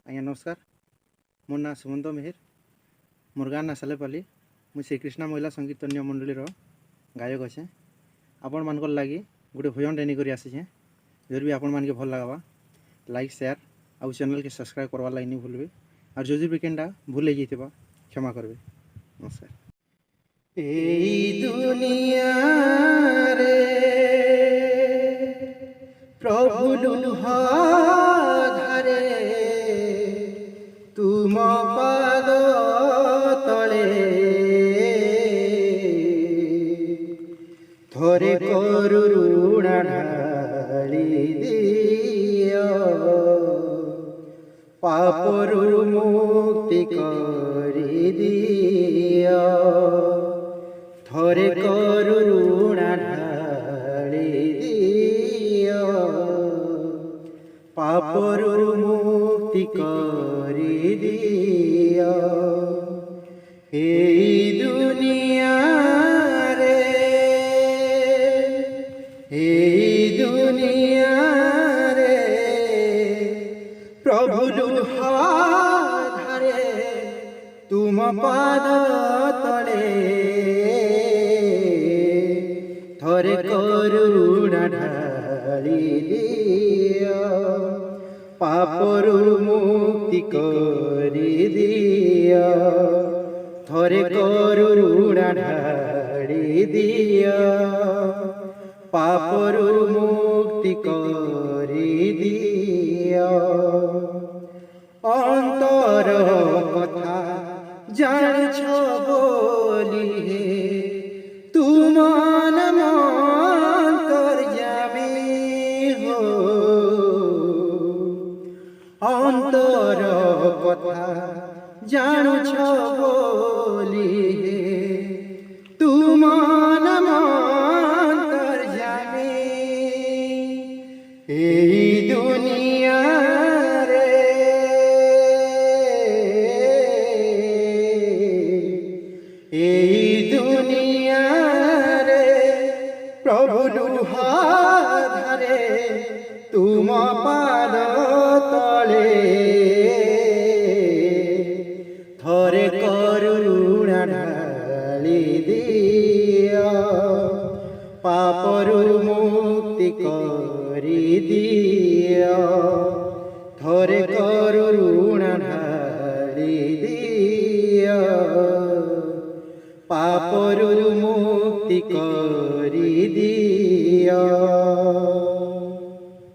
ଆଜ୍ଞା ନମସ୍କାର। ମୋ ନାଁ ସୁମନ୍ତ ମେହେର। ମୋର ଗାଁ ନା ସାଲେପାଲି। ମୁଁ ଶ୍ରୀକୃଷ୍ଣ ମହିଳା ସଂଗୀତନ୍ୟ ମଣ୍ଡଳୀର ଗାୟକ ଅଛେ। ଆପଣମାନଙ୍କର ଲାଗି ଗୋଟେ ଭଜନଟେ ନେଇକରି ଆସିଛେ। ଯଦି ବି ଆପଣମାନଙ୍କୁ ଭଲ ଲାଗ୍ବା ଲାଇକ୍ ସେୟାର ଆଉ ଚ୍ୟାନେଲ୍କେ ସବସ୍କ୍ରାଇବ୍ କରବାର୍ ଲାଗି ନି ଭୁଲବେ। ଆଉ ଯଦି ବି କେନ୍ଟା ଭୁଲ ହେଇଯାଇଥିବା କ୍ଷମା କରିବେ। ନମସ୍କାର। এই দুনিয়ারে প্রভু লুহাধারে তুম পাদ তলে থরে করুণা ঢালি দিও পাপরু মুক্তি করি দিও থরে করুণা ঢালি দিও পাপরু মুক্তি করি দিও এই দুনিয়ারে প্রভু লুহাধারে তুম পাদ তলে থরে করুণা ঢালি দিও পাপরু মুক্তি করি দিও থরে করুণা ঢালি দিও পাপরু মুক্তি করি দিও অন্তর কথা জানছ বলি তুমান মন্তর যাবে হো অন্তর কথা জানছ বলি তুমান মন্তর যাবে এই দুনিয়ারে প্রভু লুহাধারে তুম পাদ তলে থরে করুণা ঢালি দিও পাপরু মুক্তি করি দিও থরে করুণা ঢালি দিও পাপরু মুক্তি করি